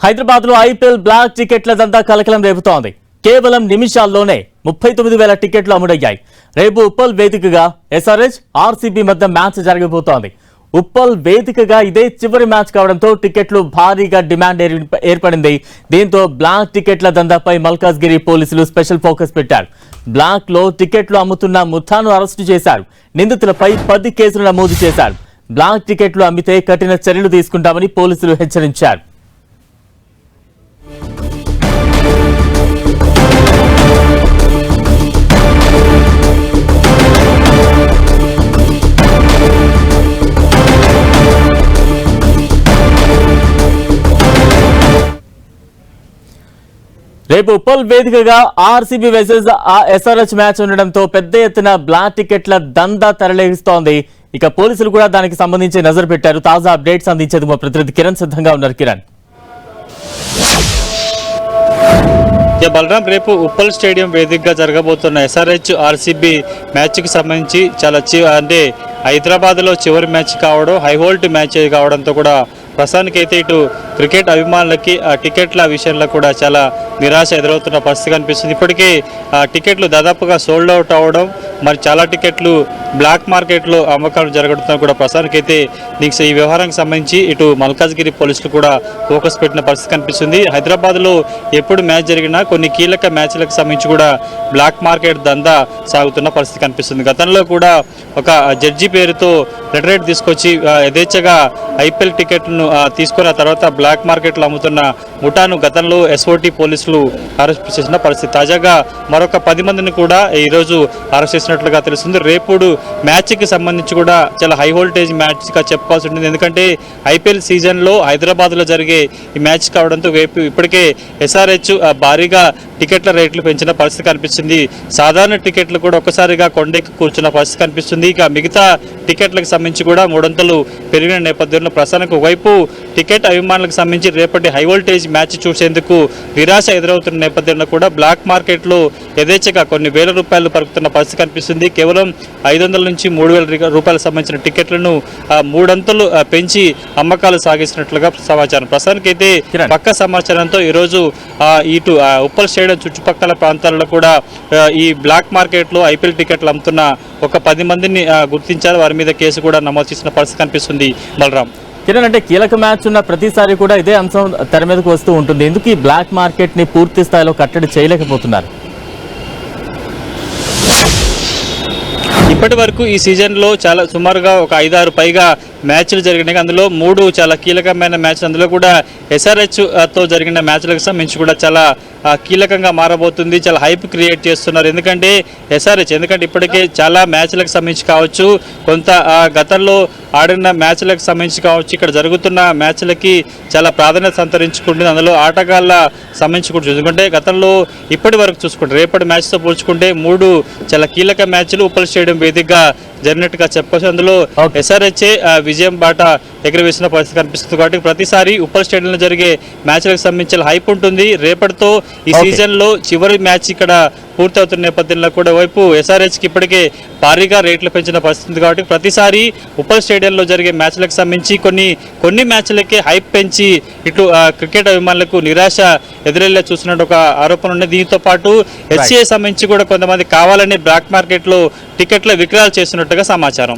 హైదరాబాద్ లో IPL black టికెట్ల దందా కలకలం రేపుతోంది. కేవలం నిమిషాల్లోనే 39,000 టికెట్లు అమ్ముడయ్యాయి. రేపు ఉప్పల్ వేదికగా ఎస్ఆర్హెచ్ ఆర్సీబీ మధ్య మ్యాచ్ జరగబోతోంది. ఉప్పల్ వేదికగా ఇదే చివరి మ్యాచ్ కావడంతో టికెట్లు భారీగా డిమాండ్ ఏర్పడింది. దీంతో బ్లాక్ టికెట్ల దందాపై మల్కాజ్గిరి పోలీసులు స్పెషల్ ఫోకస్ పెట్టారు. బ్లాక్ లో టికెట్లు అమ్ముతున్న ముఠాను అరెస్టు చేశారు. నిందితులపై 10 కేసులు నమోదు చేశారు. బ్లాక్ టికెట్లు అమ్మితే కఠిన చర్యలు తీసుకుంటామని పోలీసులు హెచ్చరించారు. రేపు ఉప్పల్ వేదికగా ఆర్సీబీ వర్సెస్ ఎస్ఆర్హెచ్ మ్యాచ్ ఉండడంతో పెద్ద ఎత్తున బ్లాక్ టికెట్ల దందా తెరలేస్తోంది. ఇక పోలీసులు కూడా దానికి సంబంధించి నజరు పెట్టారు. తాజా అప్డేట్స్ అందించేందుకు మా ప్రతినిధి కిరణ్ సిద్ధంగా ఉన్నారు. కిరణ్, బలరాం, రేపు ఉప్పల్ స్టేడియం వేదికగా జరగబోతున్న ఎస్ఆర్హెచ్ ఆర్సీబీ మ్యాచ్కి సంబంధించి చాలా హైదరాబాద్లో చివరి మ్యాచ్ కావడం, హైవోల్ట్ మ్యాచ్ కావడంతో కూడా ప్రస్తుతానికైతే ఇటు క్రికెట్ అభిమానులకి ఆ టికెట్ల విషయంలో కూడా చాలా నిరాశ ఎదురవుతున్న పరిస్థితి కనిపిస్తుంది. ఇప్పటికే ఆ టికెట్లు దాదాపుగా సోల్డ్ అవుట్ అవ్వడం, మరి చాలా టికెట్లు బ్లాక్ మార్కెట్లో అమ్మకాలు జరగడంతో కూడా ప్రస్తుతానికైతే ఈ వ్యవహారానికి సంబంధించి ఇటు మల్కాజ్గిరి పోలీసులు కూడా ఫోకస్ పెట్టిన పరిస్థితి కనిపిస్తుంది. హైదరాబాద్లో ఎప్పుడు మ్యాచ్ జరిగినా కొన్ని కీలక మ్యాచ్లకు సంబంధించి కూడా బ్లాక్ మార్కెట్ దందా సాగుతున్న పరిస్థితి కనిపిస్తుంది. గతంలో కూడా ఒక జడ్జి పేరుతో లెటరేట్ తీసుకొచ్చి యథేచ్ఛగా ఐపీఎల్ టికెట్లను తీసుకున్న తర్వాత బ్లాక్ మార్కెట్లో అమ్ముతున్న ముఠాను గతంలో ఎస్ఓటీ పోలీసులు అరెస్ట్ చేసిన పరిస్థితి. తాజాగా మరొక 10 మందిని కూడా ఈరోజు అరెస్ట్ చేసినట్లుగా తెలుస్తుంది. రేపుడు మ్యాచ్కి సంబంధించి కూడా చాలా హై వోల్టేజ్ మ్యాచ్గా చెప్పుకోవాల్సి ఉంటుంది. ఎందుకంటే ఐపీఎల్ సీజన్లో హైదరాబాద్లో జరిగే ఈ మ్యాచ్ కావడంతో రేపు ఇప్పటికే ఎస్ఆర్హెచ్ భారీగా టికెట్ల రేట్లు పెంచిన పరిస్థితి కనిపిస్తుంది. సాధారణ టికెట్లు కూడా ఒక్కసారిగా కొండెక్కి కూర్చున్న పరిస్థితి కనిపిస్తుంది. ఇక మిగతా టికెట్లకు సంబంధించి కూడా 300 పెరిగిన నేపథ్యంలో ప్రస్తుతానికి ఒకవైపు టికెట్ అభిమానులకు సంబంధించి రేపటి హై వోల్టేజ్ మ్యాచ్ చూసేందుకు నిరాశ ఎదురవుతున్న నేపథ్యంలో కూడా బ్లాక్ మార్కెట్లో యథేచ్ఛగా కొన్ని వేల రూపాయలు పలుకుతున్న పరిస్థితి కనిపిస్తుంది. కేవలం 500 నుంచి 3,000 రూపాయలకు సంబంధించిన టికెట్లను 3 అంతలు పెంచి అమ్మకాలు సాగిస్తున్నట్లుగా సమాచారం. ప్రస్తుతానికైతే పక్క సమాచారంతో ఈరోజు ఇటు ఉప్పల్ స్టేడియం చుట్టుపక్కల ప్రాంతాల్లో కూడా ఈ బ్లాక్ మార్కెట్లో ఐపీఎల్ టికెట్లు అమ్ముతున్న ఒక 10 మందిని గుర్తించారు. వారి మీద కేసు కూడా నమోదు చేసిన పరిస్థితి కనిపిస్తుంది. బలరాం, కిరణ్, అంటే కీలక మ్యాచ్ ఉన్న ప్రతిసారి కూడా ఇదే అంశం తెర మీదకు వస్తూ ఉంటుంది. ఎందుకు ఈ బ్లాక్ మార్కెట్ ని పూర్తి స్థాయిలో కట్టడి చేయలేకపోతున్నారు? ఇప్పటి వరకు ఈ సీజన్లో చాలా సుమారుగా ఒక 5-6 పైగా మ్యాచ్లు జరిగినాయి. అందులో 3 చాలా కీలకమైన మ్యాచ్లు. అందులో కూడా ఎస్ఆర్హెచ్తో జరిగిన మ్యాచ్లకు సంబంధించి కూడా చాలా కీలకంగా మారబోతుంది. చాలా హైప్ క్రియేట్ చేస్తున్నారు. ఎందుకంటే ఇప్పటికే చాలా మ్యాచ్లకు సంబంధించి కావచ్చు, కొంత గతంలో ఆడిన మ్యాచ్లకు సంబంధించి కావచ్చు, ఇక్కడ జరుగుతున్న మ్యాచ్లకి చాలా ప్రాధాన్యత సంతరించుకుంటుంది. అందులో ఆటగాళ్ళ సంబంధించి కూడా చూసుకుంటే గతంలో ఇప్పటి వరకు చూసుకుంటే రేపటి మ్యాచ్తో పోల్చుకుంటే 3 చాలా కీలక మ్యాచ్లు ఉప్పల్ స్టేడియం వేదికగా జరిగినట్టుగా చెప్పుకోవచ్చు. అందులో ఎస్ఆర్హెచ్ఏ విజయం బాట ఎగరవేసిన పరిస్థితి కనిపిస్తుంది. కాబట్టి ప్రతిసారి ఉప్పల్ స్టేడియంలో జరిగే మ్యాచ్లకు సంబంధించిన హైప్ ఉంటుంది. రేపటితో ఈ సీజన్లో చివరి మ్యాచ్ ఇక్కడ పూర్తవుతున్న నేపథ్యంలో కూడా వైపు ఎస్ఆర్హెచ్కి ఇప్పటికే భారీగా రేట్లు పెంచిన పరిస్థితి. కాబట్టి ప్రతిసారి ఉప్పల్ స్టేడియంలో జరిగే మ్యాచ్లకు సంబంధించి కొన్ని మ్యాచ్లకే హైప్ పెంచి ఇటు క్రికెట్ అభిమానులకు నిరాశ ఎదురెళ్లే చూస్తున్నట్టు ఒక ఆరోపణ ఉంది. దీంతో పాటు ఎస్సీఏ సంబంధించి కూడా కొంతమంది కావాలని బ్లాక్ మార్కెట్లో టికెట్ల విక్రయాలు చేస్తున్నట్టుగా సమాచారం.